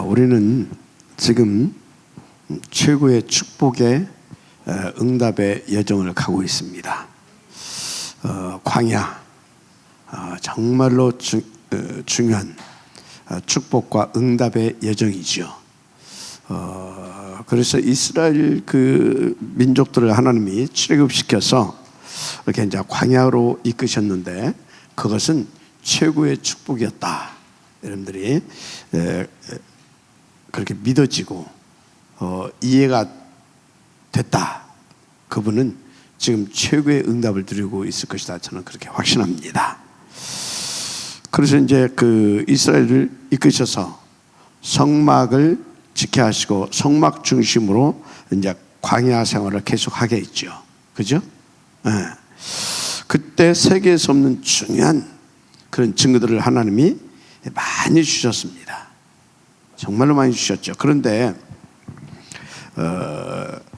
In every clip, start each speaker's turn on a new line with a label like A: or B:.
A: 우리는 지금 최고의 축복의 응답의 여정을 가고 있습니다. 광야, 정말로 중요한 축복과 응답의 여정이죠. 그래서 이스라엘 그 민족들을 하나님이 출애굽시켜서 이렇게 이제 광야로 이끄셨는데 그것은 최고의 축복이었다. 여러분들이 그렇게 믿어지고 이해가 됐다. 그분은 지금 최고의 응답을 누리고 있을 것이다. 저는 그렇게 확신합니다. 그래서 이제 그 이스라엘을 이끄셔서 성막을 지켜야 하시고 성막 중심으로 이제 광야 생활을 계속하게 했죠. 그죠? 네. 그때 세계에서 없는 중요한 그런 증거들을 하나님이 많이 주셨습니다. 정말로 많이 주셨죠. 그런데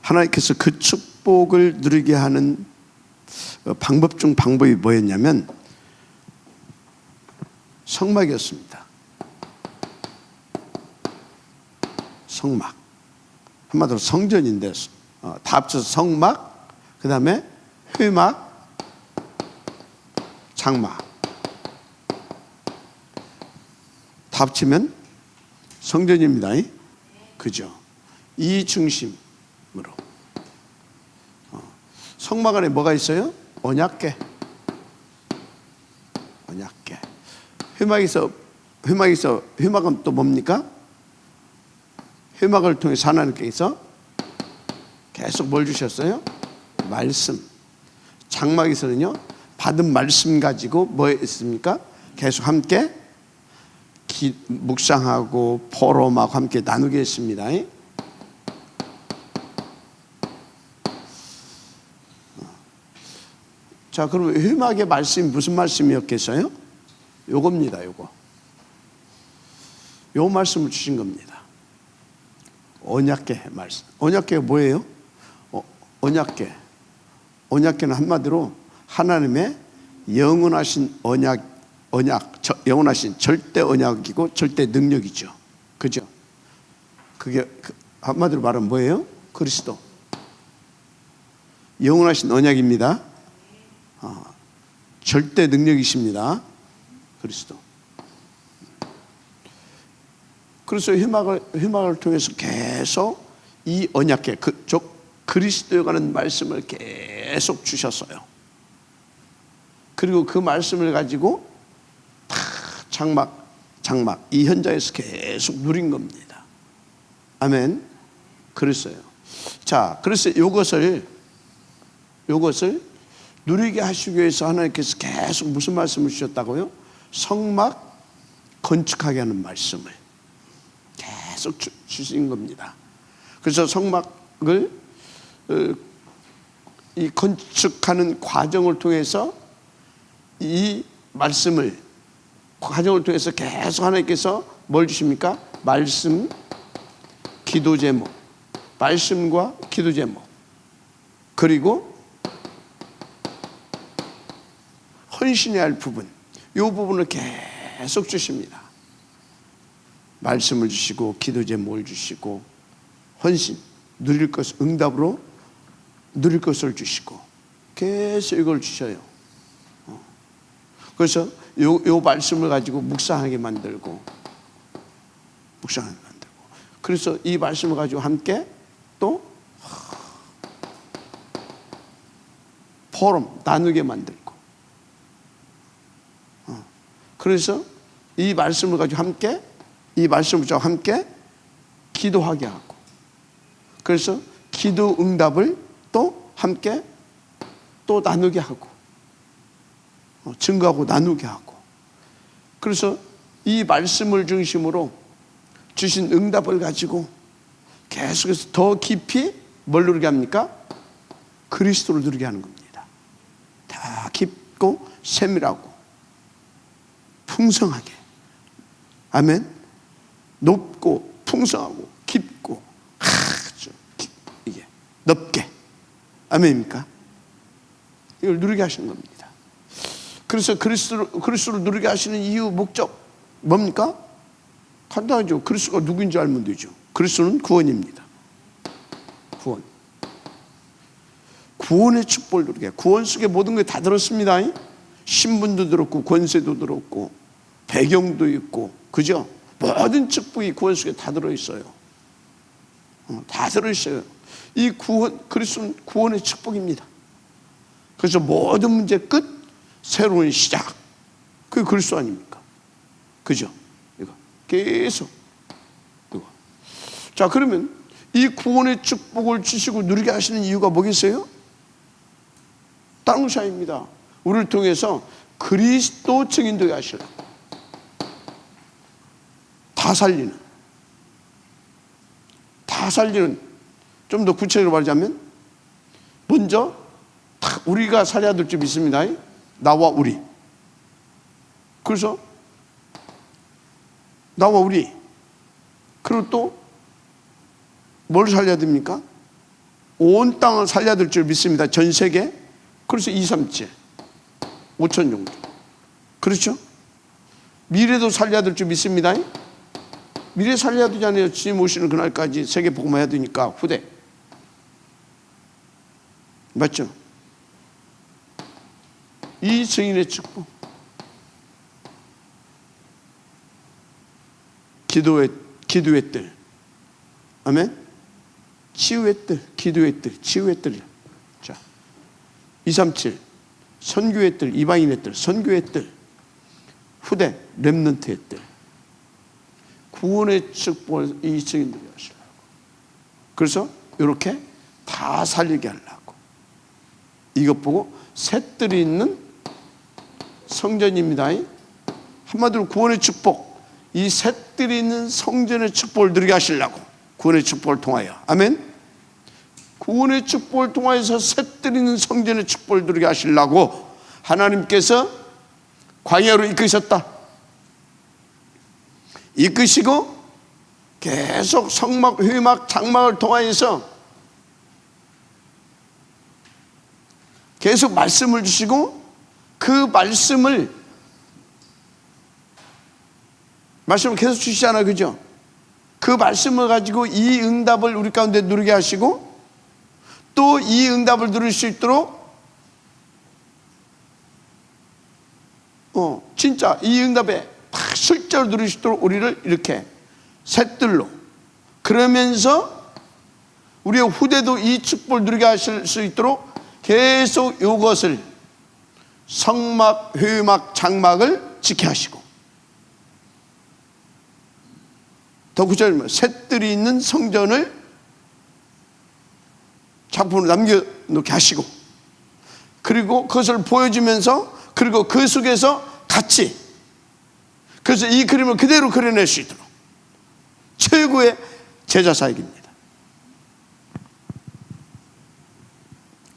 A: 하나님께서 그 축복을 누리게 하는 방법 중 방법이 뭐였냐면 성막이었습니다. 성막. 한마디로 성전인데 다 합쳐서 성막, 그 다음에 회막, 장막. 다 합치면 성전입니다. 그죠? 이 중심으로. 성막 안에 뭐가 있어요? 언약궤. 언약궤. 회막은 또 뭡니까? 회막을 통해서 하나님께서 계속 뭘 주셨어요? 말씀. 장막에서는요, 받은 말씀 가지고 뭐 했습니까? 계속 함께 묵상하고 포럼하고 함께 나누게 했습니다. 자, 그럼 회막의 말씀이 무슨 말씀이었겠어요? 요겁니다. 요 말씀을 주신 겁니다. 언약궤 말씀. 언약궤가 뭐예요? 언약궤. 언약궤는 한마디로 하나님의 영원하신 영원하신 절대 언약이고 절대 능력이죠. 그죠? 그게 한마디로 말하면 뭐예요? 그리스도. 영원하신 언약입니다. 절대 능력이십니다. 그리스도. 그래서 회막을 통해서 계속 이 언약궤, 그리스도에 관한 말씀을 계속 주셨어요. 그리고 그 말씀을 가지고 다 장막 이 현장에서 계속 누린 겁니다. 아멘. 그랬어요. 자, 그래서 이것을 누리게 하시기 위해서 하나님께서 계속 무슨 말씀을 주셨다고요? 성막 건축하게 하는 말씀을 계속 주신 겁니다. 그래서 성막을 이 건축하는 과정을 통해서 이 말씀을 과정을 통해서 계속 하나님께서 뭘 주십니까? 말씀, 기도 제목, 말씀과 기도 제목, 그리고 헌신해야 할 부분, 이 부분을 계속 주십니다. 말씀을 주시고 기도 제목을 주시고 헌신, 누릴 것을 응답으로 누릴 것을 주시고 계속 이걸 주셔요. 그래서 요 말씀을 가지고 묵상하게 만들고 그래서 이 말씀을 가지고 함께 또 포럼 나누게 만들고 그래서 이 말씀을 가지고 함께 기도하게 하고 그래서 기도 응답을 또 함께 또 나누게 하고 증거하고 나누게 하고 그래서 이 말씀을 중심으로 주신 응답을 가지고 계속해서 더 깊이 뭘 누리게 합니까? 그리스도를 누리게 하는 겁니다. 다 깊고 세밀하고 풍성하게 아멘. 높고 풍성하고 깊고 아주 이게 넓게 아멘입니까? 이걸 누리게 하시는 겁니다. 그래서 그리스도를 누리게 하시는 이유 목적 뭡니까? 간단하죠. 그리스도가 누구인지 알면 되죠. 그리스도는 구원입니다. 구원. 구원의 축복을 누리게. 구원 속에 모든 게 다 들었습니다. 신분도 들었고 권세도 들었고 배경도 있고, 그죠? 모든 축복이 구원 속에 다 들어있어요. 다 들어있어요. 이 구원, 그리스도는 구원의 축복입니다. 그래서 모든 문제 끝, 새로운 시작. 그게 그리스도 아닙니까? 그죠? 이거 계속 이거. 자, 그러면 이 구원의 축복을 주시고 누리게 하시는 이유가 뭐겠어요? 다른 것이 아닙니다. 우리를 통해서 그리스도 증인되게 하시려고. 다 살리는, 좀 더 구체적으로 말하자면, 먼저 우리가 살려야 될 줄 믿습니다. 나와 우리. 그래서 나와 우리. 그리고 또 뭘 살려야 됩니까? 온 땅을 살려야 될 줄 믿습니다. 전 세계. 그래서 2, 3, 7 5천 정도. 그렇죠? 미래도 살려야 될 줄 믿습니다. 미래 살려야 되잖아요. 주님 오시는 그날까지 세계 복음해야 되니까. 후대. 맞죠? 이 증인의 축복. 기도의 뜰. 아멘? 치유의 뜰. 기도의 뜰. 치유의 뜰. 자, 2, 3, 7 선교의 뜰. 이방인의 뜰. 선교의 뜰. 후대. 렘넌트의 뜰. 구원의 축복을 이 증인들이 하시려고. 그래서 이렇게 다 살리게 하려고. 이것 보고 셋들이 있는 성전입니다. 한마디로 구원의 축복, 이 셋들이 있는 성전의 축복을 누리게 하시려고. 구원의 축복을 통하여. 아멘. 구원의 축복을 통하여서 셋들이 있는 성전의 축복을 누리게 하시려고 하나님께서 광야로 이끄셨다. 이끄시고 계속 성막, 회막, 장막을 통하여서 계속 말씀을 주시고, 그 말씀을 계속 주시잖아요. 그죠? 그 말씀을 가지고 이 응답을 우리 가운데 누리게 하시고, 또 이 응답을 누릴 수 있도록 진짜 이 응답에 실제로 누릴 수 있도록 우리를 이렇게 셋들로, 그러면서 우리의 후대도 이 축복을 누리게 하실 수 있도록 계속 이것을 성막, 회막, 장막을 지켜 하시고, 더 구체적으로 셋들이 있는 성전을 작품으로 남겨놓게 하시고, 그리고 그것을 보여주면서, 그리고 그 속에서 같이, 그래서 이 그림을 그대로 그려낼 수 있도록 최고의 제자 사역입니다.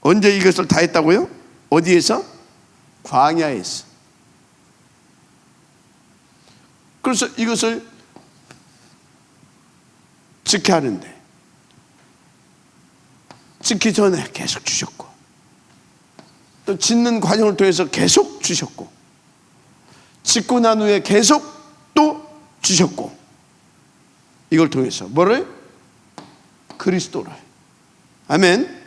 A: 언제 이것을 다 했다고요? 어디에서? 광야에서. 그래서 이것을 지켜야 하는데, 짓기 전에 계속 주셨고, 또 짓는 과정을 통해서 계속 주셨고, 짓고 난 후에 계속 또 주셨고, 이걸 통해서 뭐를? 그리스도를. 아멘.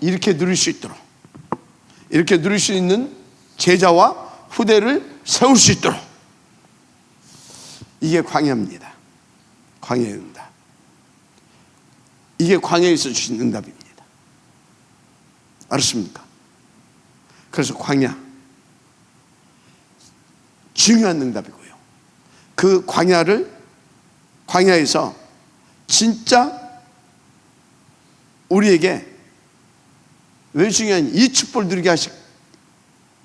A: 이렇게 누릴 수 있도록, 이렇게 누릴 수 있는 제자와 후대를 세울 수 있도록. 이게 광야입니다. 광야의 응답. 이게 광야에서 주신 응답입니다. 알았습니까? 그래서 광야, 중요한 응답이고요. 그 광야에서 진짜 우리에게 왜 중요한, 이 축복을 누리게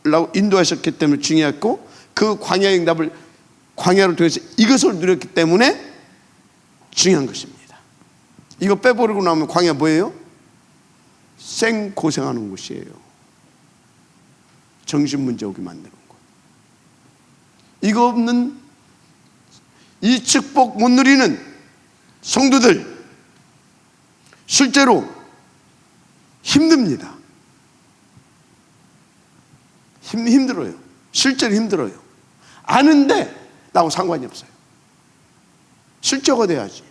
A: 하시려고 인도하셨기 때문에 중요했고, 그 광야의 응답을 광야를 통해서 이것을 누렸기 때문에 중요한 것입니다. 이거 빼버리고 나면 광야 뭐예요? 생 고생하는 곳이에요. 정신 문제 오게 만드는 곳. 이거 없는, 이 축복 못 누리는 성도들 실제로 힘듭니다. 힘들어요. 실제로 힘들어요. 아는데 나하고 상관이 없어요. 실제가 돼야지.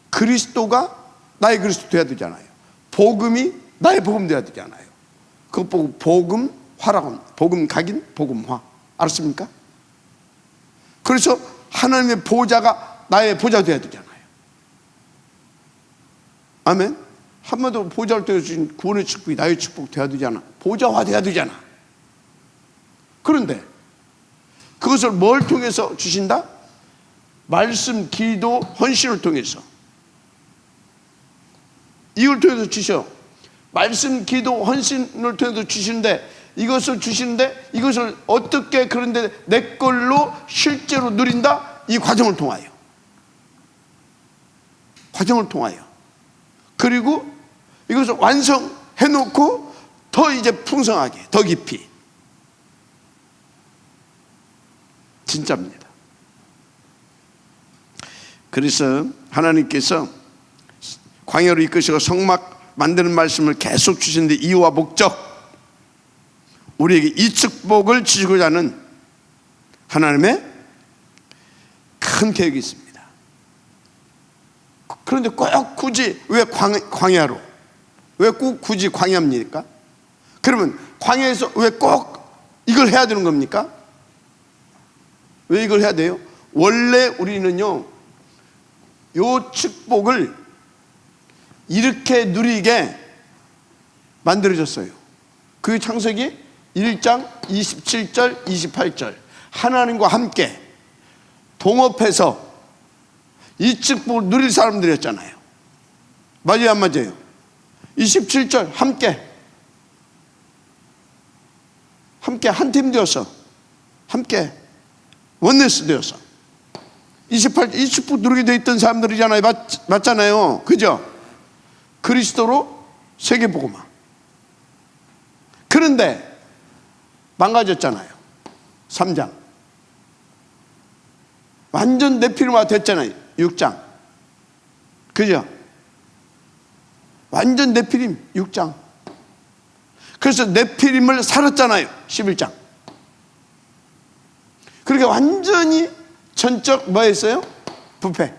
A: 그리스도가 나의 그리스도 돼야 되잖아요. 복음이 나의 복음 돼야 되잖아요. 그것 보고 복음화라고 합니다. 복음 각인 복음화. 알았습니까? 그래서 하나님의 보좌가 나의 보좌 돼야 되잖아요. 아멘. 한마디로 보좌를 통해서 주신 구원의 축복이 나의 축복 돼야 되잖아. 보좌화 돼야 되잖아. 그런데 그것을 뭘 통해서 주신다? 말씀, 기도, 헌신을 통해서. 이걸 통해서 주셔. 말씀, 기도, 헌신을 통해서 주시는데, 이것을 주시는데 이것을 어떻게, 그런데 내 걸로 실제로 누린다? 이 과정을 통하여. 과정을 통하여. 그리고 이것을 완성해 놓고 더 이제 풍성하게, 더 깊이. 진짜입니다. 그래서 하나님께서 광야로 이끄시고 성막 만드는 말씀을 계속 주시는데, 이유와 목적, 우리에게 이 축복을 주시고자 하는 하나님의 큰 계획이 있습니다. 그런데 꼭 굳이 왜 광야로? 왜 꼭 굳이 광야입니까? 그러면 광야에서 왜 꼭 이걸 해야 되는 겁니까? 왜 이걸 해야 돼요? 원래 우리는요, 요 축복을 이렇게 누리게 만들어졌어요. 그 창세기 1장 27절 28절 하나님과 함께 동업해서 이 축복을 누릴 사람들이었잖아요. 맞아요, 안 맞아요? 27절 함께 한 팀 되어서, 함께 원네스 되어서 28, 이 축복 누리게 되어 있던 사람들이잖아요. 맞잖아요. 그죠? 그리스도로 세계복음화. 그런데 망가졌잖아요. 3장 완전 네피림화 됐잖아요. 6장. 그죠? 완전 네피림 6장. 그래서 네피림을 살았잖아요. 11장. 그러니까 완전히 전적 뭐였어요? 부패.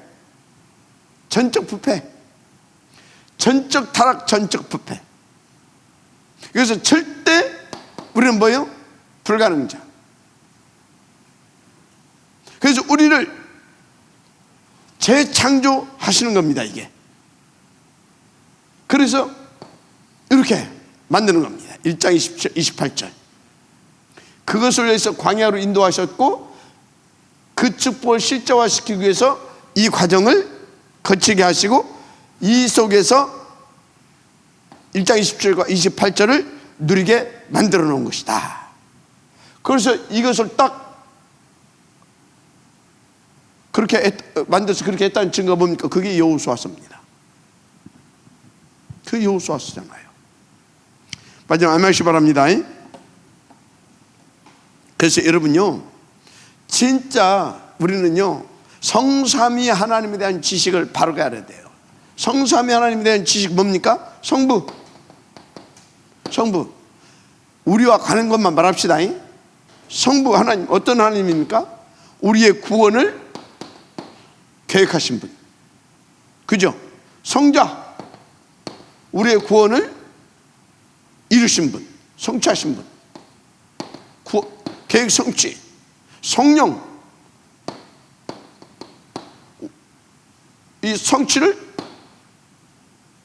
A: 전적 부패. 전적 타락, 전적 부패. 그래서 절대 우리는 뭐예요? 불가능자. 그래서 우리를 재창조하시는 겁니다, 이게. 그래서 이렇게 만드는 겁니다. 1장 28절. 그것을 위해서 광야로 인도하셨고, 그 축복을 실제화시키기 위해서 이 과정을 거치게 하시고, 이 속에서 1장 27절과 28절을 누리게 만들어 놓은 것이다. 그래서 이것을 딱 그렇게 만들어서 그렇게 했다는 증거가 뭡니까? 그게 여호수아서입니다. 그 여호수아서잖아요. 마지막 아멘시 바랍니다. 그래서 여러분요, 진짜 우리는요, 성삼위 하나님에 대한 지식을 바르게 알아야 돼요. 성삼위 하나님에 대한 지식 뭡니까? 성부. 우리와 가는 것만 말합시다. 성부 하나님, 어떤 하나님입니까? 우리의 구원을 계획하신 분. 그죠? 성자, 우리의 구원을 이루신 분, 성취하신 분. 계획 성취. 성령, 이 성취를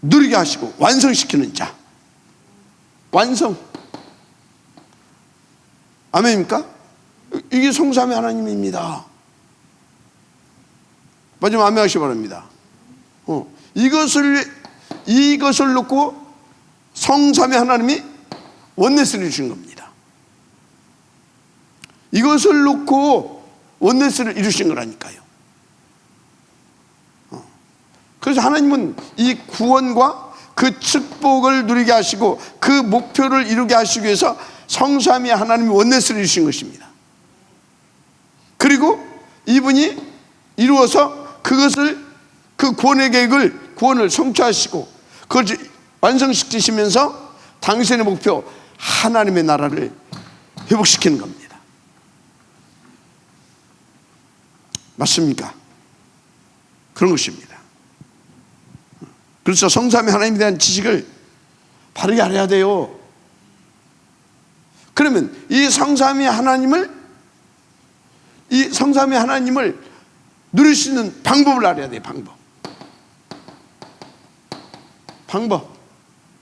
A: 누리게 하시고 완성시키는 자. 완성. 아멘입니까? 이게 성삼위 하나님입니다. 마지막 아멘 하시기 바랍니다. 이것을 놓고 성삼위 하나님이 원네스를 주신 겁니다. 이것을 놓고 원네스를 이루신 거라니까요. 그래서 하나님은 이 구원과 그 축복을 누리게 하시고 그 목표를 이루게 하시기 위해서 성삼위 하나님이 원네스를 이루신 것입니다. 그리고 이분이 이루어서 그것을, 그 구원의 계획을, 구원을 성취하시고 그것을 완성시키시면서 당신의 목표 하나님의 나라를 회복시키는 겁니다. 맞습니까? 그런 것입니다. 그래서 성삼위 하나님에 대한 지식을 바르게 알아야 돼요. 그러면 이 성삼위 하나님을 누릴 수 있는 방법을 알아야 돼요.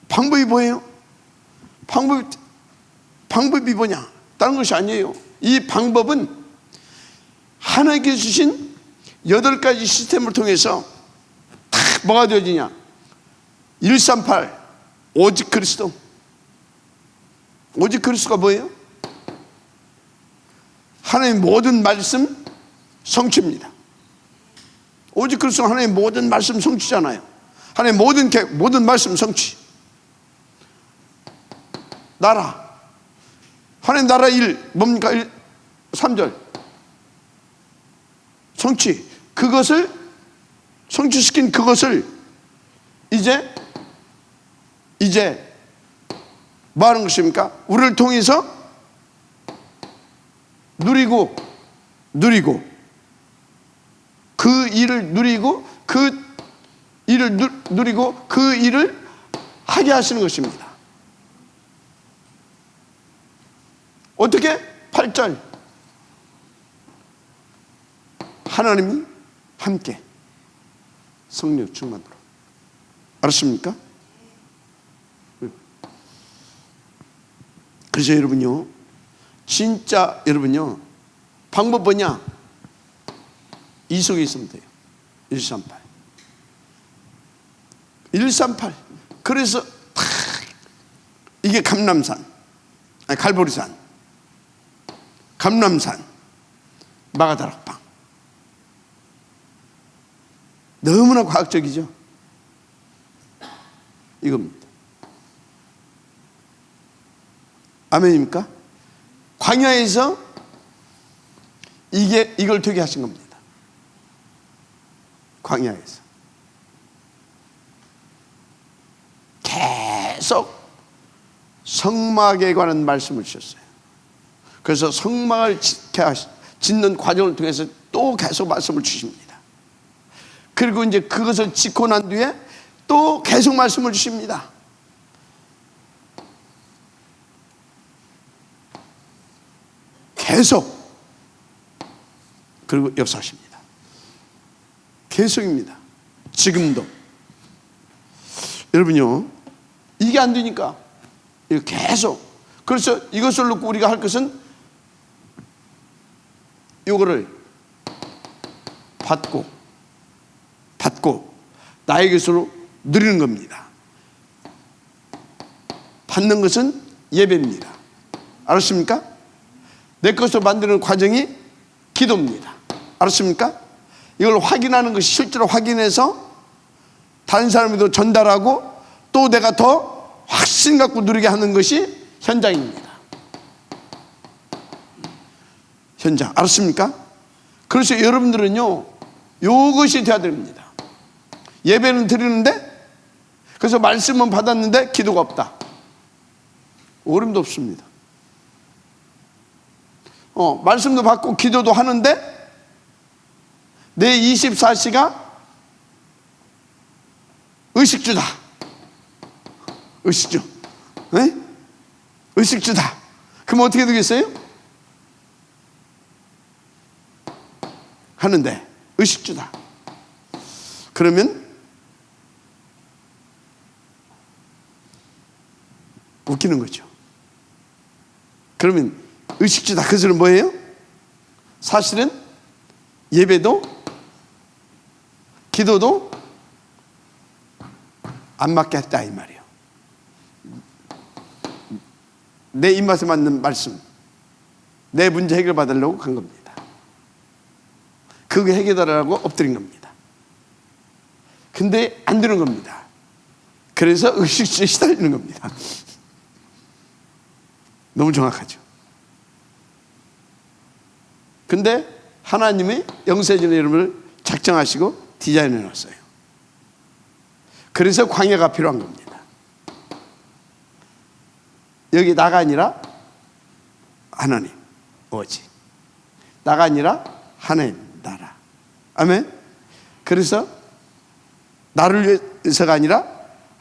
A: 방법이 뭐예요? 방법이 뭐냐? 다른 것이 아니에요. 이 방법은 하나님께서 주신 8가지 시스템을 통해서 다 뭐가 되어지냐? 138 오직 그리스도. 오직 그리스도가 뭐예요? 하나님의 모든 말씀 성취입니다. 오직 그리스도가 하나님의 모든 말씀 성취잖아요. 하나님의 모든 말씀 성취. 나라. 하나님 나라 뭡니까? 3절. 성취. 그것을 성취시킨 그것을 이제 뭐 하는 것입니까? 우리를 통해서 누리고 그 일을 누리고 그 일을 하게 하시는 것입니다. 어떻게? 8절. 하나님이 함께 성령 충만으로. 알았습니까? 그래서 여러분요, 진짜 여러분요, 방법 뭐냐? 이 속에 있으면 돼요. 138. 그래서 탁 이게 갈보리산, 감람산, 마가다락방. 너무나 과학적이죠. 이겁니다. 아멘입니까? 광야에서 이걸 되게 하신 겁니다. 광야에서 계속 성막에 관한 말씀을 주셨어요. 그래서 성막을 짓는 과정을 통해서 또 계속 말씀을 주십니다. 그리고 이제 그것을 짓고 난 뒤에 또 계속 말씀을 주십니다. 계속. 그리고 역사하십니다. 계속입니다. 지금도. 여러분요, 이게 안 되니까 이거 계속. 그래서 이것을 놓고 우리가 할 것은 이거를 받고 나의 것으로 누리는 겁니다. 받는 것은 예배입니다. 알았습니까? 내 것으로 만드는 과정이 기도입니다. 알았습니까? 이걸 확인하는 것이 실제로 확인해서 다른 사람에도 전달하고 또 내가 더 확신 갖고 누리게 하는 것이 현장입니다. 현장. 알았습니까? 그래서 여러분들은요, 이것이 돼야 됩니다. 예배는 드리는데, 그래서 말씀은 받았는데 기도가 없다. 어림도 없습니다. 말씀도 받고 기도도 하는데 내 24시가 의식주다. 의식주. 네? 의식주다. 그럼 어떻게 되겠어요? 하는데 의식주다. 그러면 웃기는 거죠. 그러면 의식주다. 그 소리는 뭐예요? 사실은 예배도 기도도 안 맞게 했다 이 말이에요. 내 입맛에 맞는 말씀, 내 문제 해결 받으려고 간 겁니다. 그게 해결하라고 엎드린 겁니다. 근데 안 되는 겁니다. 그래서 의식주에 시달리는 겁니다. 너무 정확하죠. 근데 하나님이 영세전에 여러분을 작정하시고 디자인해 놨어요. 그래서 광야가 필요한 겁니다. 여기 나가 아니라 하나님 오직, 나가 아니라 하나님 나라. 아멘. 그래서 나를 위해서가 아니라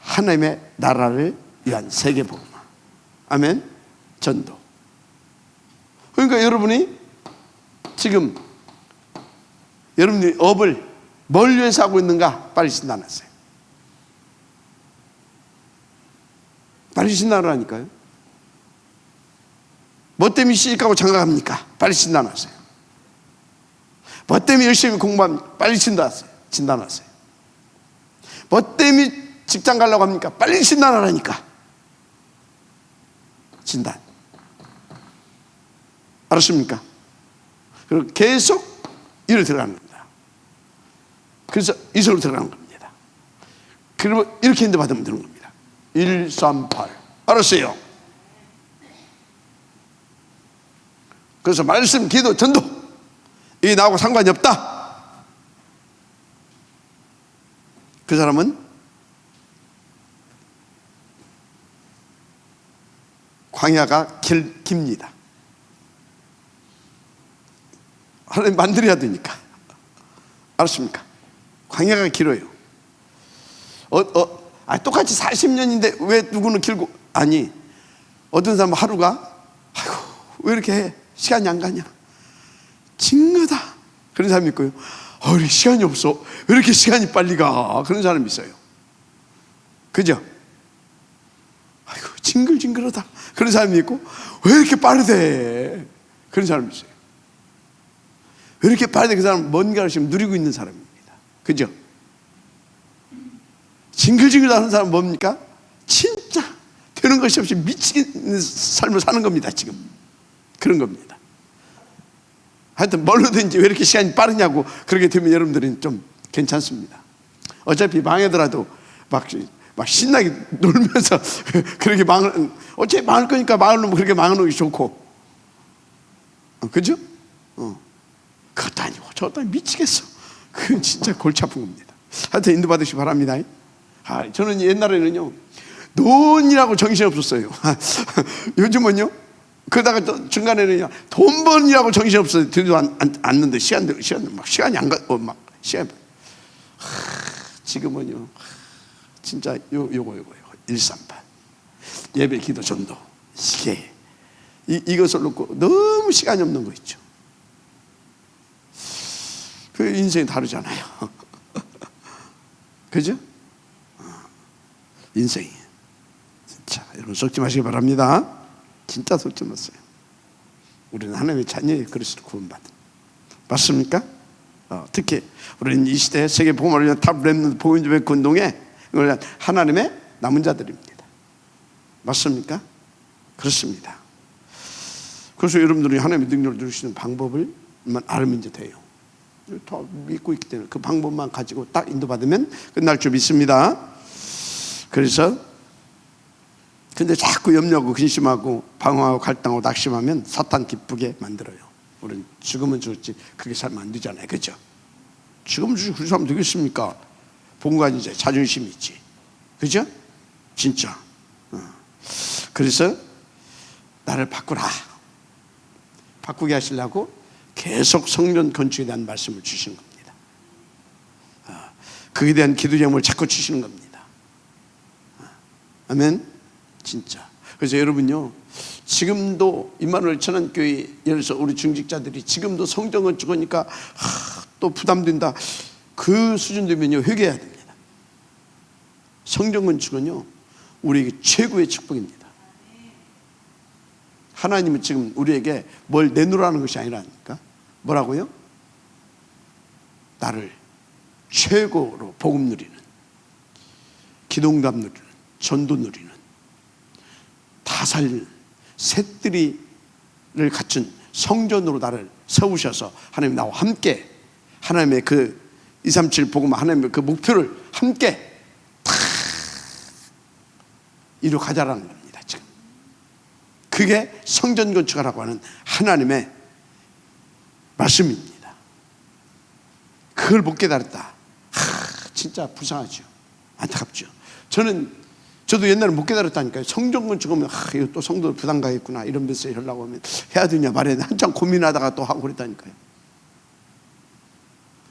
A: 하나님의 나라를 위한 세계복음화. 아멘. 전도. 그러니까 여러분이 지금 여러분들이 업을 뭘 위해서 하고 있는가? 빨리 신나놨어요. 빨리 신나라니까요. 뭐 때문에 시집가고 장가갑니까? 빨리 진단하세요. 뭐 때문에 열심히 공부합니까? 빨리 진단하세요. 뭐 때문에 직장 가려고 합니까? 빨리 진단하라니까. 진단. 알았습니까? 그리고 계속 일을 들어가는 겁니다. 그래서 이소로 들어가는 겁니다. 그리고 이렇게 인도 받으면 되는 겁니다. 1, 3, 8. 알았어요? 그래서 말씀, 기도, 전도 이게 나하고 상관이 없다. 그 사람은 광야가 깁니다. 하나님 만들어야 되니까. 알았습니까? 광야가 길어요. 똑같이 40년인데 왜 누구는 길고? 아니, 어떤 사람은 하루가 아이고 왜 이렇게 해? 시간이 안 가냐? 징그다. 그런 사람이 있고요. 우리 시간이 없어. 왜 이렇게 시간이 빨리 가? 그런 사람이 있어요. 그죠? 아이고 징글징글하다. 그런 사람이 있고, 왜 이렇게 빠르대? 그런 사람이 있어요. 왜 이렇게 빠르대? 그 사람은 뭔가를 지금 누리고 있는 사람입니다. 그죠? 징글징글하는 사람은 뭡니까? 진짜 되는 것이 없이 미치는 삶을 사는 겁니다. 지금 그런 겁니다. 하여튼 뭘로든지 왜 이렇게 시간이 빠르냐고 그렇게 되면 여러분들은 좀 괜찮습니다. 어차피 망하더라도 막 신나게 놀면서 그렇게 어차피 망할 거니까 망하려면 그렇게 망하는 게 좋고, 그죠? 그것도 아니고 저것도 아니고 미치겠어. 그건 진짜 골치 아픈 겁니다. 하여튼 인도 받으시기 바랍니다. 저는 옛날에는요 돈이라고 정신이 없었어요. 요즘은요 그러다가 또 중간에는 돈 번이라고 정신이 없어요. 되도 않는데 시간이 안 가, 시간. 지금은요 진짜 요거 138 예배, 기도, 전도 이게 이것을 놓고 너무 시간이 없는 거 있죠. 그 인생이 다르잖아요. 그죠? 인생이 진짜 여러분 속지 마시기 바랍니다. 진짜 속지 마세요. 우리는 하나님의 자녀의 그리스도 구원받은, 맞습니까? 특히 우리는 이 시대 세계 복음을 위한 탑 렘넌트 복음주의 운동에 하나님의 남은 자들입니다. 맞습니까? 그렇습니다. 그래서 여러분들이 하나님의 능력을 누리시는 방법을 알면 이제 돼요. 다 믿고 있기 때문에 그 방법만 가지고 딱 인도받으면 끝날 줄 믿습니다. 그래서 근데 자꾸 염려하고 근심하고 방황하고 갈등하고 낙심하면 사탄 기쁘게 만들어요. 우리는 죽으면 죽었지 그렇게 살면 안 되잖아요. 그죠? 죽으면 죽지 그렇게 살면 되겠습니까? 본관 이제 자존심이 있지. 그죠? 진짜. 그래서 나를 바꾸라. 바꾸게 하시려고 계속 성전 건축에 대한 말씀을 주시는 겁니다. 그에 대한 기도 제목을 자꾸 주시는 겁니다. 아멘. 진짜. 그래서 여러분요 지금도 임마누엘 천안교회 예를 들어서 우리 중직자들이 지금도 성전 건축하니까 또 부담된다 그 수준 되면요 회개해야 됩니다. 성전 건축은요 우리에게 최고의 축복입니다. 하나님은 지금 우리에게 뭘 내놓으라는 것이 아니라니까. 뭐라고요? 나를 최고로 복음 누리는, 기도응답 누리는, 전도 누리는, 다 살리는 새들이를 갖춘 성전으로 나를 세우셔서 하나님 나와 함께 하나님의 그 237 복음 하나님의 그 목표를 함께 다 이루 가자라는 겁니다. 지금 그게 성전 건축하라고 하는 하나님의 말씀입니다. 그걸 못 깨달았다. 진짜 불쌍하죠. 안타깝죠. 저도 옛날에 못 깨달았다니까요. 성전 건축하면 이거 또 성도들 부담 가겠구나 이런 메시지 하려고 하면 해야 되냐 말해야 되냐 한참 고민하다가 또 하고 그랬다니까요.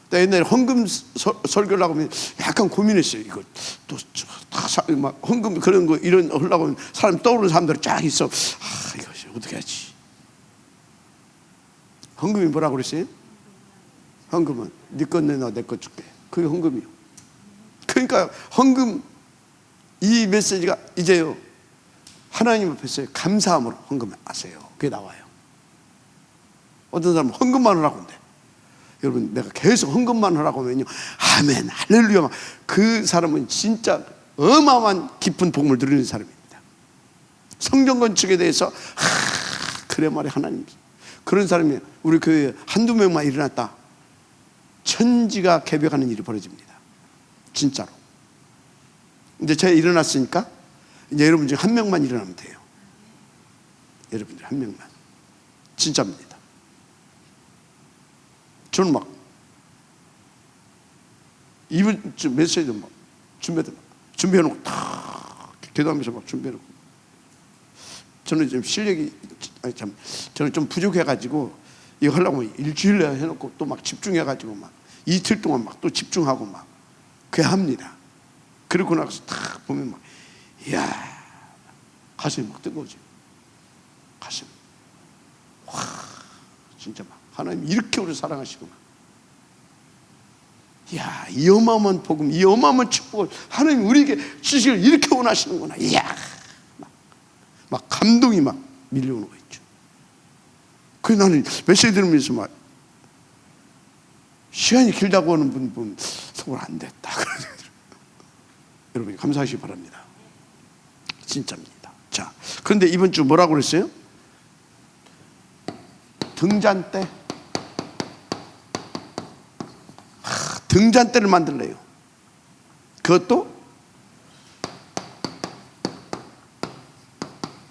A: 나 옛날에 헌금 설교를 하고 하면 약간 고민했어요. 이거 또 막 헌금 그런 거 이런 하려고 하면 사람 떠오르는 사람들이 쫙 있어. 이거 어떻게 하지? 헌금이 뭐라고 그랬어요? 헌금은 네 것 내놔 내 것 줄게. 그게 헌금이요. 그러니까 헌금 이 메시지가 이제요 하나님 앞에서 감사함으로 헌금하세요. 그게 나와요. 어떤 사람은 헌금만 하라고 한대. 여러분 내가 계속 헌금만 하라고 하면요 아멘 할렐루야 그 사람은 진짜 어마어마한 깊은 복음을 누리는 사람입니다. 성전 건축에 대해서 그래 말이야 하나님 그런 사람이 우리 교회에 한두 명만 일어났다 천지가 개벽하는 일이 벌어집니다. 진짜로. 이제 제가 일어났으니까 이제 여러분 중에 한 명만 일어나면 돼요. 여러분들 한 명만. 진짜입니다. 저는 막 이번 주 메시지도 막 준비해놓고 탁 기도하면서 막 준비해놓고 저는 좀 실력이 저는 좀 부족해가지고 이거 하려고 일주일에 해놓고 또 막 집중해가지고 막 이틀 동안 막 또 집중하고 막 그래 합니다. 그러고 나서 딱 보면 막 이야 가슴이 막 뜨거워져. 가슴 와 진짜 막 하나님 이렇게 우리를 사랑하시구나. 이야 이 어마어마한 복음 이 어마어마한 축복을 하나님 우리에게 주시길 이렇게 원하시는구나. 이야 막 감동이 막 밀려오는 거 있죠. 그래서 나는 메시지 들으면서 막 시간이 길다고 하는 분 보면 속을 안 됐다. 여러분 감사하시기 바랍니다. 진짜입니다. 자, 그런데 이번 주 뭐라고 그랬어요? 등잔대. 등잔대를 만들래요. 그것도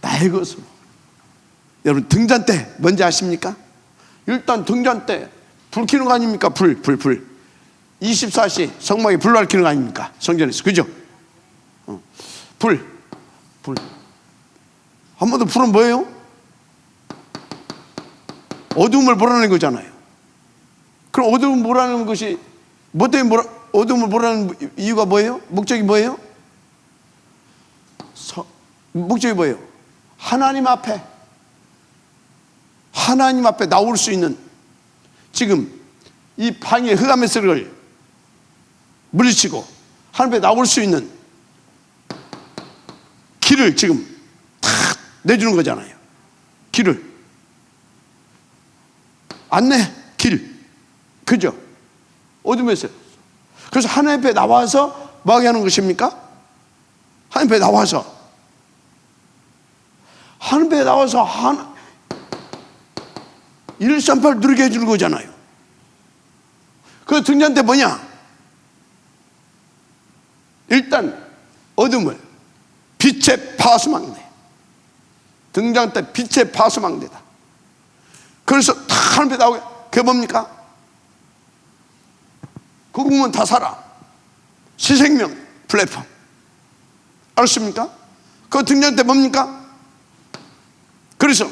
A: 나의 것으로. 여러분 등잔대 뭔지 아십니까? 일단 등잔대 불 켜는 거 아닙니까? 불 24시 성막에 불 밝히는 거 아닙니까? 성전에서 그죠? 불 한 번 더 불은 뭐예요? 어둠을 몰아내는 거잖아요. 그럼 어둠을 몰아내는 것이 뭐 때문에 어둠을 몰아내는 이유가 뭐예요? 목적이 뭐예요? 목적이 뭐예요? 하나님 앞에 나올 수 있는 지금 이 방의 흑암의 세력을 물리치고 하나님 앞에 나올 수 있는 길을 지금 탁 내주는 거잖아요. 길을 안내 길 그죠? 어둠에서 그래서 하나님 앞에 나와서 뭐 하게 하는 것입니까? 하나님 앞에 나와서 하나님 앞에 나와서 138 누리게 해주는 거잖아요. 그 등잔대 뭐냐? 일단 어둠을 빛의 파수망대. 등잔대 빛의 파수망대다. 그래서 다 하나님 앞에 나오게 그게 뭡니까? 그 보면 다 살아. 시생명 플랫폼 알았습니까? 그 등잔대 뭡니까? 그래서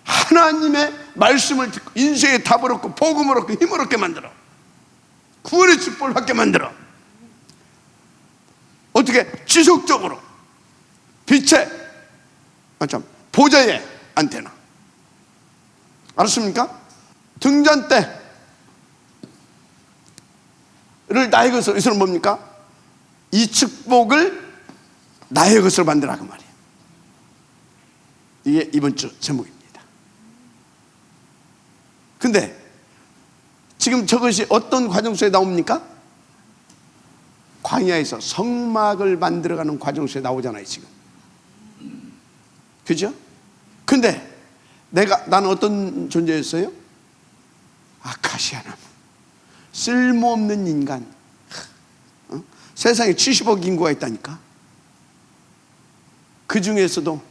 A: 하나님의 말씀을 듣고 인생의 답을 얻고 복음을 얻고 힘을 얻게 만들어. 구원의 축복을 받게 만들어. 어떻게? 지속적으로 빛의 보좌의 안테나 알았습니까? 등잔대를 나의 것으로 이것은 뭡니까? 이 축복을 나의 것으로 만들라 그 말이에요. 이게 이번 주 제목입니다. 근데 지금 저것이 어떤 과정 속에 나옵니까? 광야에서 성막을 만들어가는 과정 속에 나오잖아요 지금. 그죠? 근데 나는 어떤 존재였어요? 아카시아 나무. 쓸모없는 인간. 세상에 70억 인구가 있다니까. 그 중에서도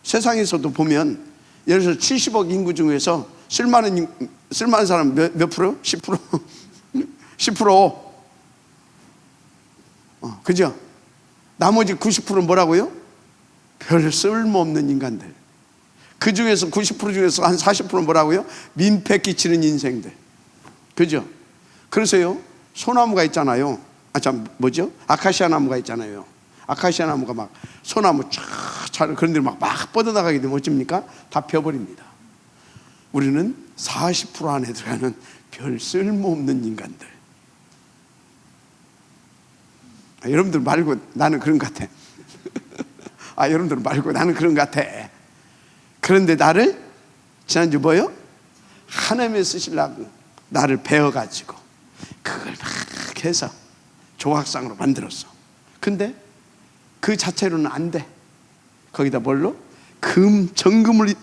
A: 세상에서도 보면 예를 들어서 70억 인구 중에서 쓸만한 사람 몇 프로? 10%? 10%. 그죠? 나머지 90%는 뭐라고요? 별 쓸모없는 인간들. 그 중에서 90% 중에서 한 40%는 뭐라고요? 민폐 끼치는 인생들. 그죠? 그래서요, 소나무가 있잖아요. 아카시아 나무가 있잖아요. 아카시아 나무가 막 소나무 쫙 그런 데로 막 뻗어나가게 되면 어쩝니까? 다 펴버립니다. 우리는 40% 안에 들어가는 별 쓸모없는 인간들. 여러분들 말고 나는 그런 것 같아. 여러분들 말고 나는 그런 것 같아. 그런데 나를 지난주 뭐요? 하나님이 쓰시려고 나를 배워가지고 그걸 막 해서 조각상으로 만들었어. 근데 그 자체로는 안 돼. 거기다 뭘로? 정금으로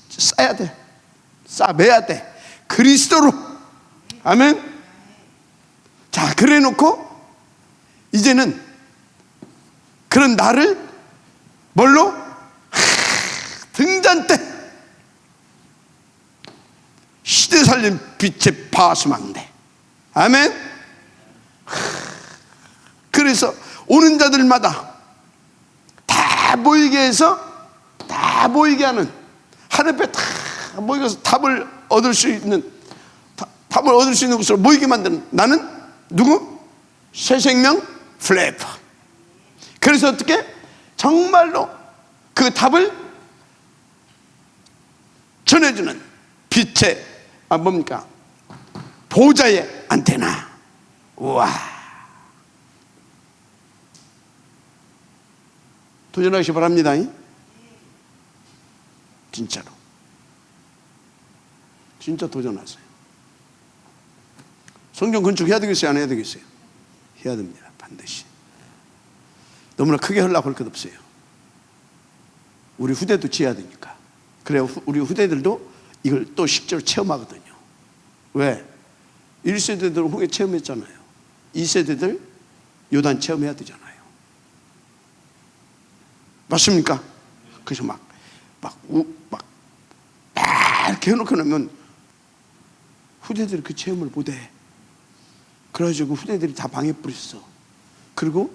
A: 쌓아야 돼. 쌓아매야 돼. 그리스도로. 아멘. 자, 그래 놓고 이제는 그런 나를 뭘로? 등잔대, 시대 살린 빛의 파수망대. 아멘. 그래서 오는 자들마다 다 보이게 해서, 다 보이게 하는, 하늘 앞에 다 모이게서 답을 얻을 수 있는 곳으로 모이게 만드는 나는 누구? 새 생명 플래프. 그래서 어떻게? 정말로 그 답을 전해주는 빛의 뭡니까? 보좌의 안테나. 우와. 도전하시기 바랍니다. 진짜로. 진짜 도전하세요. 성경 건축해야 되겠어요? 안 해야 되겠어요? 해야 됩니다. 반드시. 너무나 크게 하려고 할 것 없어요. 우리 후대도 지어야 되니까. 그래야 우리 후대들도 이걸 또 실제로 체험하거든요. 왜? 1세대들 후에 체험했잖아요. 2세대들 요단 체험해야 되잖아요. 맞습니까? 그래서 막 이렇게 해놓고 나면 후대들이 그 체험을 못해. 그래가지고 후대들이 다 방해뿌렸어. 그리고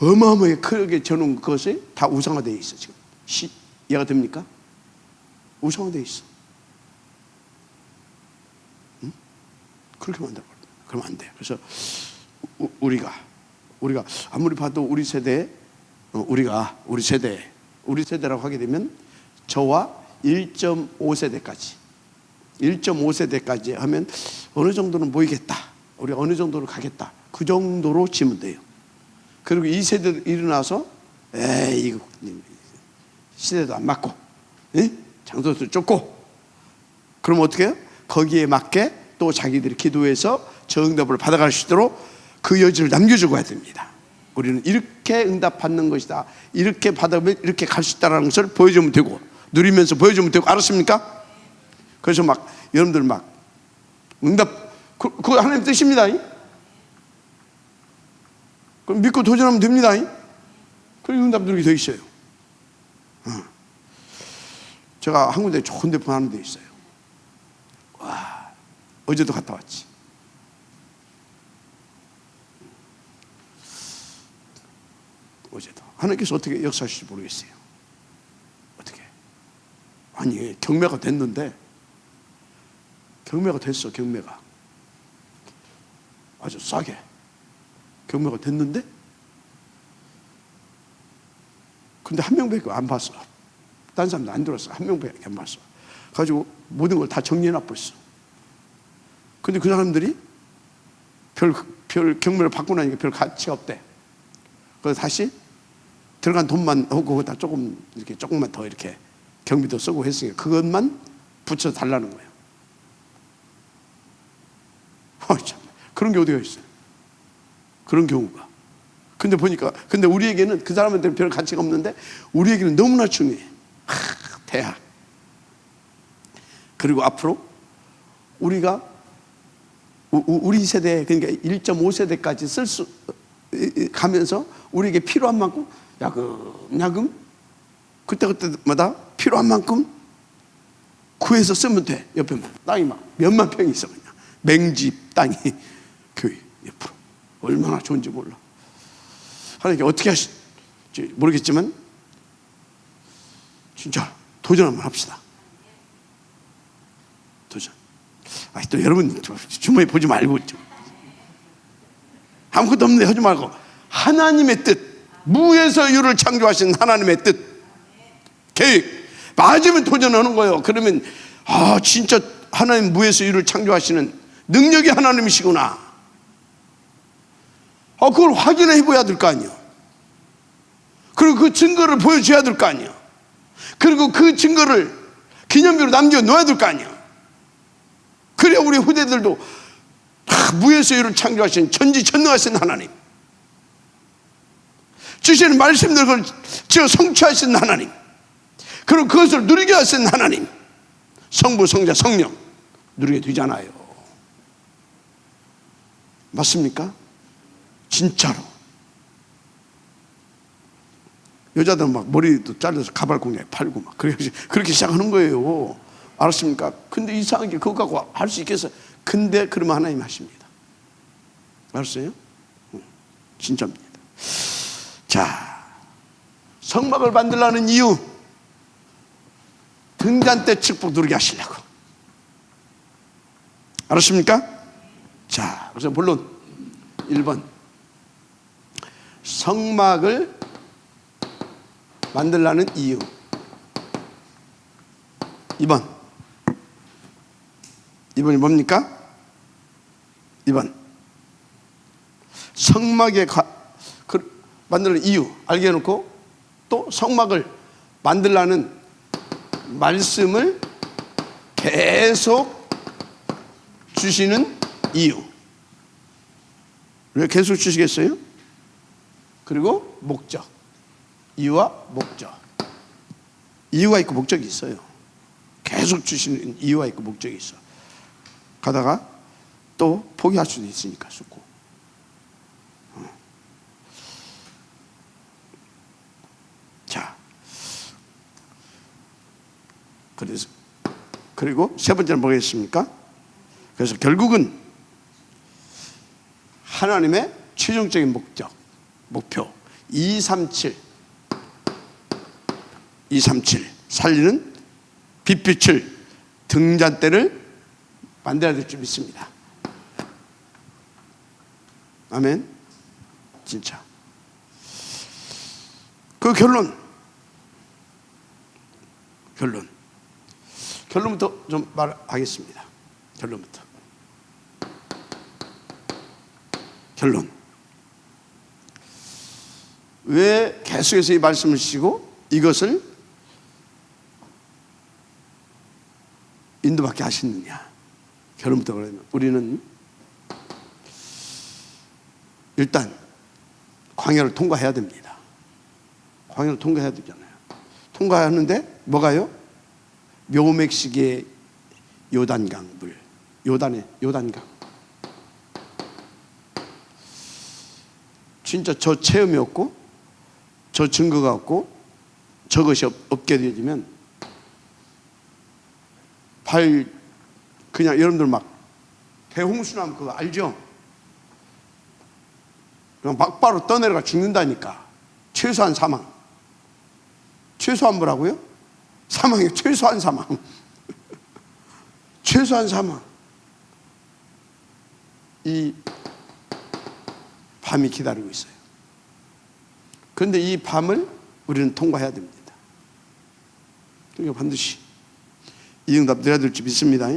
A: 어마어마하게 크게 저는 그것이 다 우상화되어 있어. 지금 이해가 됩니까? 우상화되어 있어. 응? 그렇게 만들어버립니다. 그러면 안 돼. 그래서 우리가 아무리 봐도 우리 세대라고 하게 되면 저와 1.5세대까지 하면 어느 정도는 모이겠다. 우리가 어느 정도로 가겠다. 그 정도로 치면 돼요. 그리고 2세대 일어나서 이거 시대도 안 맞고 장소도 좁고 그럼 어떻게 해요? 거기에 맞게 또 자기들이 기도해서 저 응답을 받아갈 수 있도록 그 여지를 남겨주고 해야 됩니다. 우리는 이렇게 응답받는 것이다, 이렇게 받으면 이렇게 갈 수 있다는 것을 보여주면 되고, 누리면서 보여주면 되고. 알았습니까? 그래서 막 여러분들 막 응답, 그거 하나님 뜻입니다. 그럼 믿고 도전하면 됩니다. 그리고 응답 누리게 돼 있어요. 제가 한 군데 좋은 데 보내는 데 있어요. 와, 어제도 갔다 왔지. 어제도 하나님께서 어떻게 역사하실지 모르겠어요. 어떻게? 아니, 경매가 됐는데, 경매가 됐어. 경매가 아주 싸게 경매가 됐는데, 근데 한 명밖에 안 봤어. 딴 사람도 안 들었어. 한 명밖에 안 봤어. 가지고 모든 걸 다 정리해놔버렸어. 근데 그 사람들이 별 경매를 받고 나니까 별 가치가 없대. 그래서 다시 들어간 돈만 하고 거기다 조금만 더 이렇게 경비도 쓰고 했으니까 그것만 붙여 달라는 거예요. 참, 그런 게 어디가 있어요? 그런 경우가. 근데 우리에게는, 그 사람한테는 별 가치가 없는데 우리에게는 너무나 중요해. 대학. 그리고 앞으로 우리가 우리 세대, 그러니까 1.5세대까지 가면서 우리에게 필요한 만큼 야금 그때마다 필요한 만큼 구해서 쓰면 돼. 옆에 땅이 막 몇만 평이 있어. 그냥 맹집 땅이 교회 옆으로. 얼마나 좋은지 몰라. 하나님께 어떻게 하실지 모르겠지만 진짜 도전 한번 합시다. 도전. 또 여러분 주머니 보지 말고 아무것도 없는데 하지 말고 하나님의 뜻, 무에서 유를 창조하신 하나님의 뜻, 계획 맞으면 도전하는 거예요. 그러면 진짜 하나님 무에서 유를 창조하시는 능력이 하나님이시구나. 그걸 확인해 봐야 될 거 아니에요. 그리고 그 증거를 보여줘야 될 거 아니에요. 그리고 그 증거를 기념비로 남겨놓아야 될 거 아니에요. 그래야 우리 후대들도 무에서 유를 창조하신 전지전능하신 하나님, 주시는 말씀들을 지어 성취하신 하나님, 그리고 그것을 누리게 하신 하나님, 성부, 성자, 성령 누리게 되잖아요. 맞습니까? 진짜로. 여자들은 막 머리도 잘라서 가발 공략 팔고 막 그렇게 시작하는 거예요. 알았습니까? 근데 이상하게 그거 갖고 할 수 있겠어요? 근데 그러면 하나님 하십니다. 알았어요? 진짜입니다. 자, 성막을 만들라는 이유, 등잔 때 축복 누리게 하시려고. 알았습니까? 자, 그래서 물론 1번 성막을 만들라는 이유, 2번이 뭡니까? 2번 성막에 만들라는 이유 알게 해놓고, 또 성막을 만들라는 말씀을 계속 주시는 이유. 왜 계속 주시겠어요? 그리고 목적. 이유와 목적. 이유가 있고 목적이 있어요. 계속 주시는 이유가 있고 목적이 있어. 가다가 또 포기할 수도 있으니까 죽고. 자, 그리고 세 번째는 뭐겠습니까? 그래서 결국은 하나님의 최종적인 목표 237 살리는 빛빛을 등잔대를 만들어야 될 줄 믿습니다. 아멘. 진짜. 그 결론부터 좀 말하겠습니다. 결론. 왜 계속해서 이 말씀을 주시고 이것을 인도받게 하시느냐. 결론부터 그러면 우리는 일단 광야를 통과해야 됩니다. 광야를 통과해야 되잖아요. 통과하는데 뭐가요? 묘맥식의 요단강 물, 요단강. 진짜 저 체험이 없고 저 증거가 없고 저것이 없게 되어지면 그냥 여러분들 막 대홍수나면 그거 알죠? 그냥 막바로 떠내려가 죽는다니까. 최소한 사망. 최소한 뭐라고요? 사망이요. 최소한 사망. 최소한 사망. 이 밤이 기다리고 있어요. 그런데 이 밤을 우리는 통과해야 됩니다. 그러니까 반드시 이 응답 드려야 될 줄 믿습니다.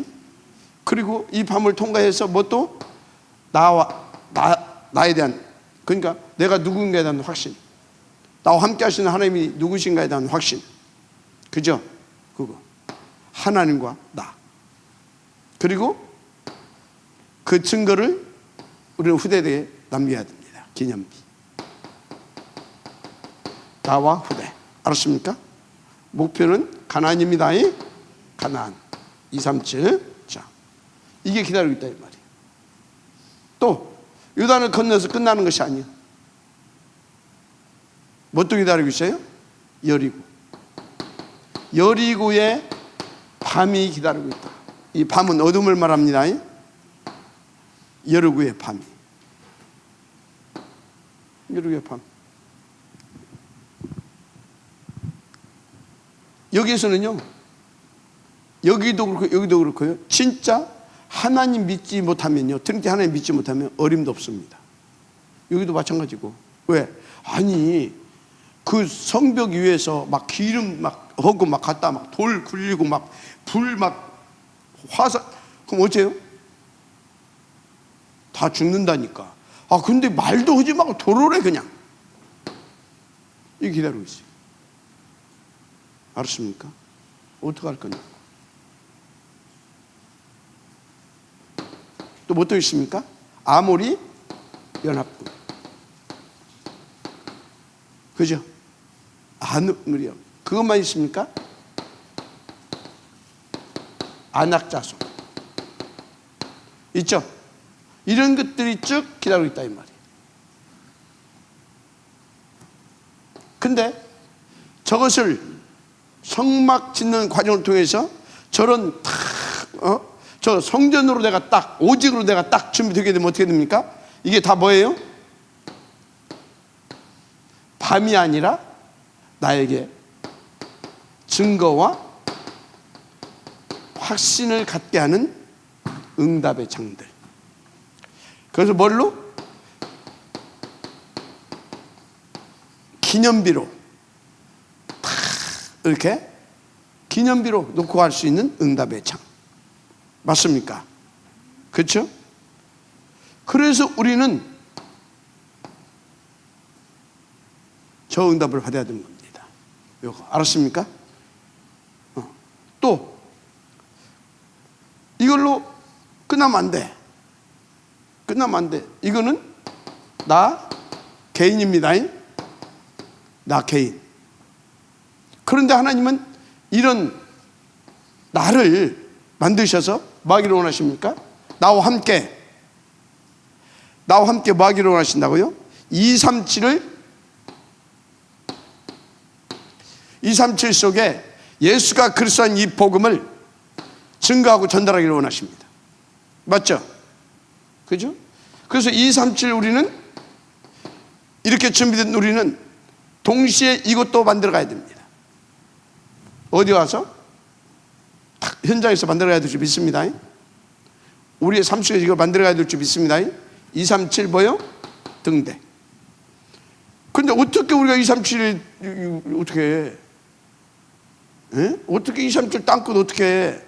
A: 그리고 이 밤을 통과해서 뭐 또 나에 대한, 그러니까 내가 누군가에 대한 확신, 나와 함께 하시는 하나님이 누구신가에 대한 확신, 그죠? 그거 하나님과 나, 그리고 그 증거를 우리는 후대에 남겨야 됩니다. 기념비. 나와 후대. 알았습니까? 목표는 가나안입니다. 가나안 237. 자, 이게 기다리고 있다 이 말이에요. 또 요단을 건너서 끝나는 것이 아니에요. 뭐 또 기다리고 있어요? 여리고의 밤이 기다리고 있다. 이 밤은 어둠을 말합니다. 여리고의 밤이. 여리고의 밤. 여기에서는요, 여기도 그렇고 여기도 그렇고요, 진짜 하나님 믿지 못하면요, 트리니티 하나님 믿지 못하면 어림도 없습니다. 여기도 마찬가지고. 왜? 아니 그 성벽 위에서 막 기름 막 하고 막 갖다 막 돌 굴리고 막 불 막 화살, 그럼 어째요? 다 죽는다니까. 아 근데 말도 하지 말고 돌아오래 그냥. 이 기다리고 있어요. 알았습니까? 어떡할 거냐? 또 뭐 또 있습니까? 아모리 연합군. 그죠? 아누리요. 그것만 있습니까? 안악자손 있죠? 이런 것들이 쭉 기다리고 있다 이 말이에요. 근데 저것을 성막 짓는 과정을 통해서 저런 저 성전으로 내가 딱 오직으로 내가 딱 준비되게 되면 어떻게 됩니까? 이게 다 뭐예요? 밤이 아니라 나에게 증거와 확신을 갖게 하는 응답의 창들. 그래서 뭘로? 기념비로 탁 이렇게 기념비로 놓고 갈 수 있는 응답의 창. 맞습니까? 그렇죠? 그래서 우리는 저 응답을 받아야 되는 겁니다. 요거 알았습니까? 또 이걸로 끝나면 안 돼. 끝나면 안 돼. 이거는 나 개인입니다. 나 개인. 그런데 하나님은 이런 나를 만드셔서 뭐 하기를 원하십니까? 나와 함께 뭐 하기를 원하신다고요? 237 속에 예수가 그리스도인 이 복음을 증거하고 전달하기를 원하십니다. 맞죠? 그죠? 그래서 237 우리는 이렇게 준비된 우리는 동시에 이것도 만들어 가야 됩니다. 어디 와서? 현장에서 만들어 가야 될 줄 믿습니다. 우리의 삶 속에서 이걸 만들어 가야 될 줄 믿습니다. 237 뭐요? 등대. 근데 어떻게 우리가 237을 어떻게 해? 에? 어떻게 237 땅끝 어떻게 해?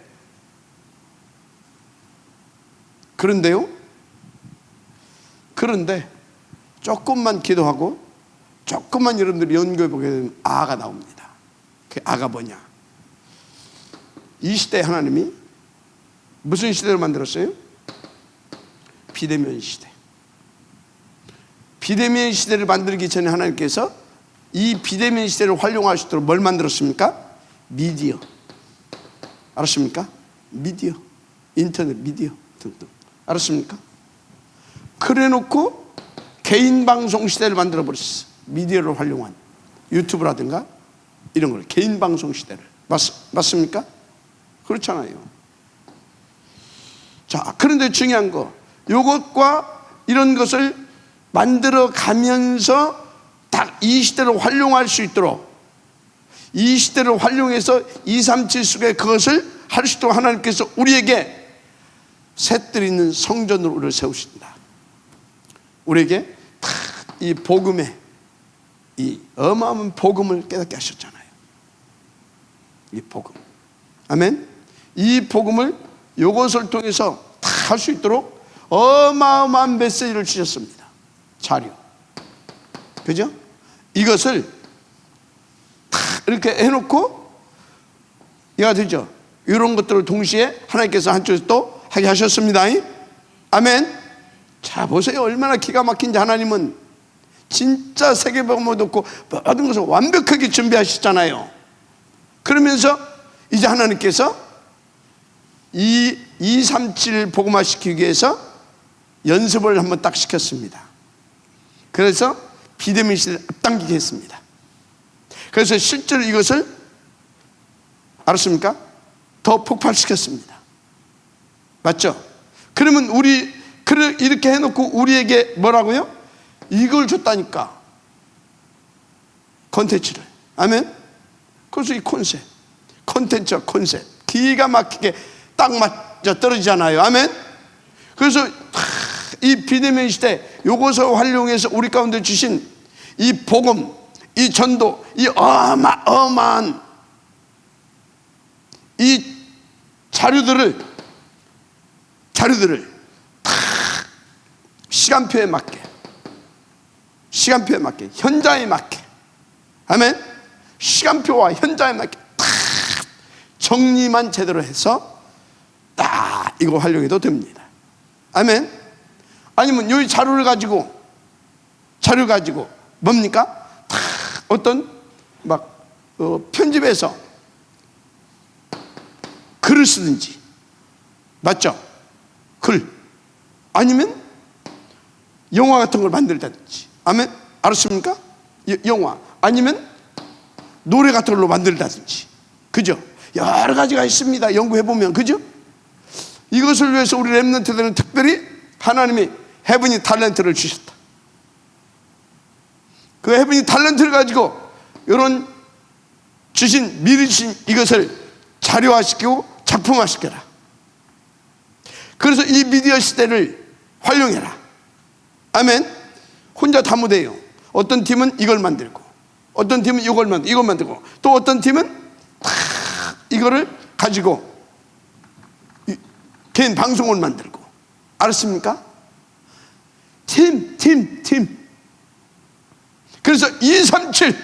A: 그런데 조금만 기도하고 조금만 여러분들이 연구해 보게 되면 아가 나옵니다. 그 아가 뭐냐? 이 시대에 하나님이 무슨 시대를 만들었어요? 비대면 시대. 비대면 시대를 만들기 전에 하나님께서 이 비대면 시대를 활용할 수 있도록 뭘 만들었습니까? 미디어. 알았습니까? 미디어, 인터넷 미디어 등등. 알았습니까? 그래 놓고 개인 방송 시대를 만들어 버렸어. 미디어를 활용한 유튜브라든가 이런 걸 개인 방송 시대를. 맞습니까? 그렇잖아요. 자, 그런데 중요한 거, 이것과 이런 것을 만들어 가면서 딱 이 시대를 활용할 수 있도록, 이 시대를 활용해서 237 속에 그것을 할 수 있도록 하나님께서 우리에게 셋들 있는 성전으로 우리를 세우신다. 우리에게 다 이 복음의 이 어마어마한 복음을 깨닫게 하셨잖아요. 이 복음. 아멘. 이 복음을 이것을 통해서 다 할 수 있도록 어마어마한 메시지를 주셨습니다. 자료. 그죠? 이것을 다 이렇게 해놓고 이해가 되죠? 이런 것들을 동시에 하나님께서 한쪽에서 또 하게 하셨습니다. 아멘. 자, 보세요. 얼마나 기가 막힌지. 하나님은 진짜 세계복음을 얻고 모든 것을 완벽하게 준비하셨잖아요. 그러면서 이제 하나님께서 이 237 복음화 시키기 위해서 연습을 한번 딱 시켰습니다. 그래서 비대면 시대를 앞당기게 했습니다. 그래서 실제로 이것을 알았습니까? 더 폭발시켰습니다. 맞죠? 그러면 우리 이렇게 해놓고 우리에게 뭐라고요? 이걸 줬다니까. 컨텐츠를. 아멘. 그래서 이 콘셉트 콘텐츠와 콘셉트 기가 막히게 딱 맞아 떨어지잖아요. 아멘. 그래서 이 비대면 시대 요것을 활용해서 우리 가운데 주신 이 복음, 이 전도, 이 어마어마한 이 자료들을 다 시간표에 맞게 현장에 맞게, 아멘. 시간표와 현장에 맞게 다 정리만 제대로 해서 딱 이거 활용해도 됩니다. 아멘. 아니면 이 자료를 가지고 뭡니까? 다 어떤 편집해서 글을 쓰든지, 맞죠? 글 아니면 영화 같은 걸 만들다든지, 아멘. 알았습니까? 영화 아니면 노래 같은 걸로 만들다든지, 그죠? 여러 가지가 있습니다. 연구해보면, 그죠? 이것을 위해서 우리 렘넌트들은 특별히 하나님이 헤브니 탤런트를 주셨다. 그 헤브니 탤런트를 가지고 이런 주신 미리 주신 이것을 자료화시키고 작품화시켜라. 그래서 이 미디어 시대를 활용해라. 아멘. 혼자 다 못해요. 어떤 팀은 이걸 만들고, 어떤 팀은 이걸 만들고, 또 어떤 팀은 다 이거를 가지고 개인 방송을 만들고. 알았습니까? 팀. 그래서 237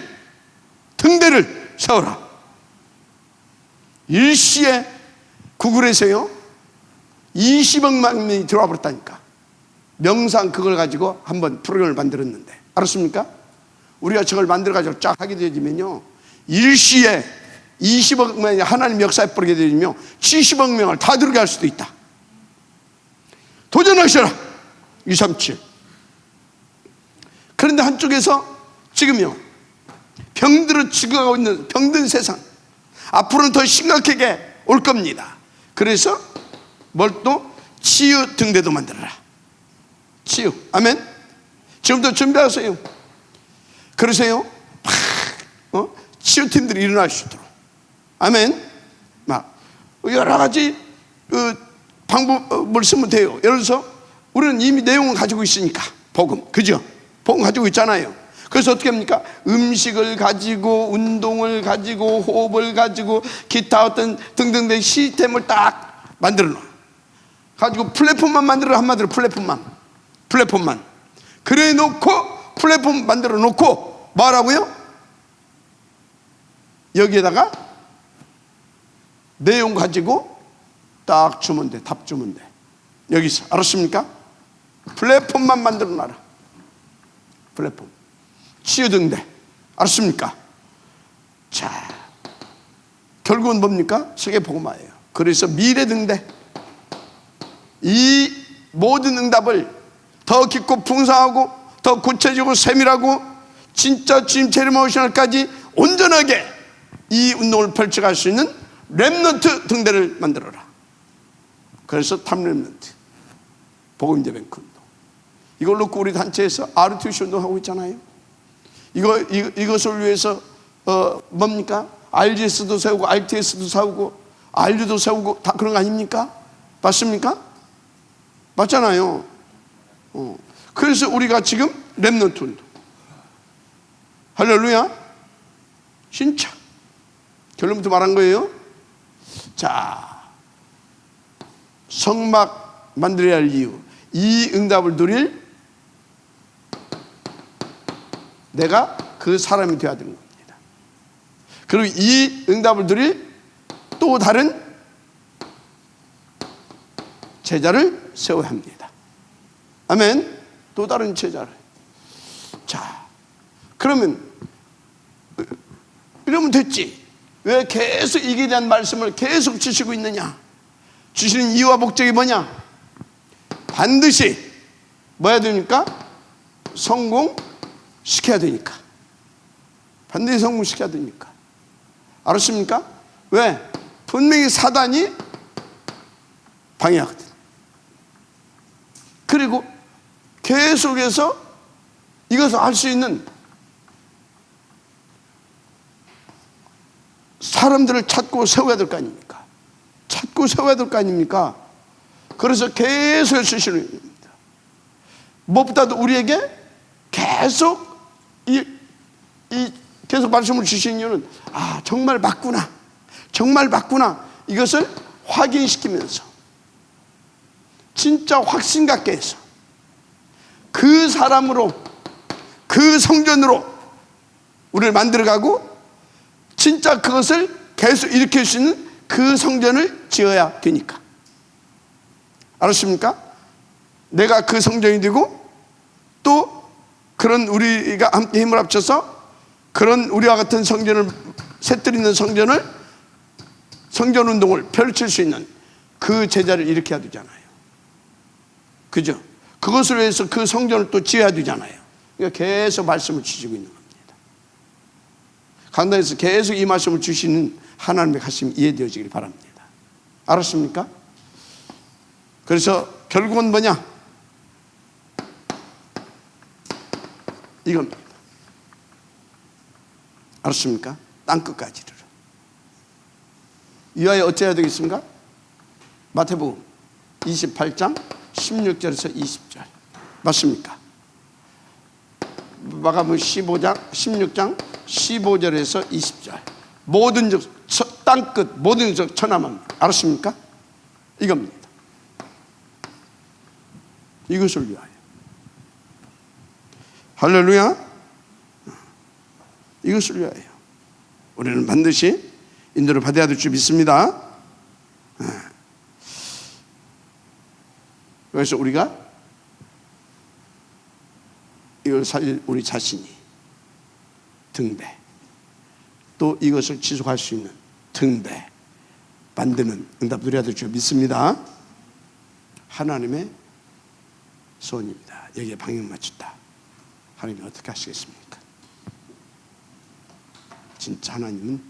A: 등대를 세워라. 일시에 구글에서요 20억만 명이 들어와 버렸다니까. 명상 그걸 가지고 한번 프로그램을 만들었는데, 알았습니까? 우리가 저걸 만들어가지고 쫙 하게 되면요 일시에 20억 명이 하나님 역사에 뿌리게 되면 70억 명을 다 들어게 할 수도 있다. 도전하셔라. 237. 그런데 한쪽에서 지금요 병들어 죽어가고 있는 병든 세상, 앞으로는 더 심각하게 올 겁니다. 그래서 뭘 또 치유 등대도 만들어라. 치유. 아멘. 지금부터 준비하세요. 그러세요. 치유팀들이 일어날 수 있도록. 아멘. 막 여러 가지 방법을 쓰면 돼요. 예를 들어서 우리는 이미 내용을 가지고 있으니까, 복음, 그죠? 복음 가지고 있잖아요. 그래서 어떻게 합니까? 음식을 가지고, 운동을 가지고, 호흡을 가지고, 기타 어떤 등등등 시스템을 딱 만들어 놓아 가지고 플랫폼만 만들어. 한마디로 플랫폼만 그래 놓고, 플랫폼 만들어 놓고 뭐라고요? 여기에다가 내용 가지고 딱 주면 돼. 답 주면 돼. 여기서. 알았습니까? 플랫폼만 만들어 놔라. 플랫폼 치유등대. 알았습니까? 자, 결국은 뭡니까? 세계복음화예요. 그래서 미래등대, 이 모든 응답을 더 깊고 풍성하고 더 구체적으로 세밀하고 진짜 주님 재림 오시는 날까지 온전하게 이 운동을 펼쳐갈 수 있는 렘넌트 등대를 만들어라. 그래서 탑렘넌트 복음제뱅크 운동, 이걸 놓고 우리 단체에서 RTC 운동하고 있잖아요. 이것을 위해서 뭡니까? RGS도 세우고 RTS도 세우고 RU도 세우고 다 그런 거 아닙니까? 맞습니까? 맞잖아요. 그래서 우리가 지금 렘넌트 운동. 할렐루야. 진짜 결론부터 말한 거예요. 자, 성막 만들어야 할 이유, 이 응답을 누릴 내가 그 사람이 되어야 되는 겁니다. 그리고 이 응답을 누릴 또 다른 제자를 세워야 합니다. 아멘. 또 다른 제자를. 자, 그러면 이러면 됐지. 왜 계속 이게 대한 말씀을 계속 주시고 있느냐? 주시는 이유와 목적이 뭐냐? 반드시 뭐 해야 됩니까? 성공시켜야 되니까. 반드시 성공시켜야 되니까. 알았습니까? 왜? 분명히 사단이 방해하거든. 그리고 계속해서 이것을 할 수 있는 사람들을 찾고 세워야 될 거 아닙니까? 찾고 세워야 될 거 아닙니까? 그래서 계속 쓰시는 겁니다. 무엇보다도 우리에게 계속 계속 말씀을 주신 이유는 정말 맞구나, 정말 맞구나, 이것을 확인시키면서 진짜 확신 갖게 해서 그 사람으로, 그 성전으로 우리를 만들어가고 진짜 그것을 계속 일으킬 수 있는 그 성전을 지어야 되니까. 알았습니까? 내가 그 성전이 되고 또 그런 우리가 함께 힘을 합쳐서 그런 우리와 같은 성전을, 셋들 있는 성전을, 성전 운동을 펼칠 수 있는 그 제자를 일으켜야 되잖아요. 그죠? 그것을 위해서 그 성전을 또 지어야 되잖아요. 그러니까 계속 말씀을 주시고 있는 겁니다. 강단에서 계속 이 말씀을 주시는 하나님의 가심이 이해되어지길 바랍니다. 알았습니까? 그래서 결국은 뭐냐? 이겁니다. 알았습니까? 땅끝까지 이르러. 이하여 어찌해야 되겠습니까? 마태복음 28장 16절에서 20절 맞습니까? 마가복음 16장 15절에서 20절 모든 적 땅끝, 모든 적 천하만. 알았습니까? 이겁니다. 이것을 위하여. 할렐루야. 이것을 위하여 우리는 반드시 인도를 받아야 될 줄 믿습니다. 그래서 우리가 이걸 살릴 우리 자신이 등대, 또 이것을 지속할 수 있는 등대 만드는 응답 누려야 될 줄 믿습니다. 하나님의 소원입니다. 여기에 방향 맞췄다. 하나님이 어떻게 하시겠습니까? 진짜 하나님은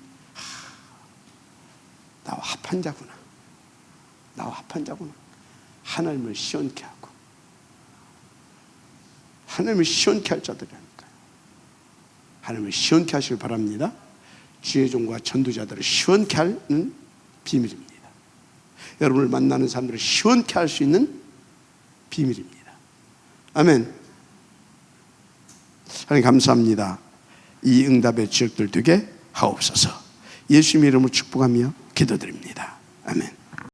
A: 나와 합한 자구나, 나와 합한 자구나. 하나님을 시원케 하고 하나님을 시원케 할 자들이라니까요. 하나님을 시원케 하시길 바랍니다. 주의 종과 전도자들을 시원케 하는 비밀입니다. 여러분을 만나는 사람들을 시원케 할 수 있는 비밀입니다. 아멘. 하나님 감사합니다. 이 응답의 지역들 되게 하옵소서. 예수님의 이름으로 축복하며 기도드립니다. 아멘.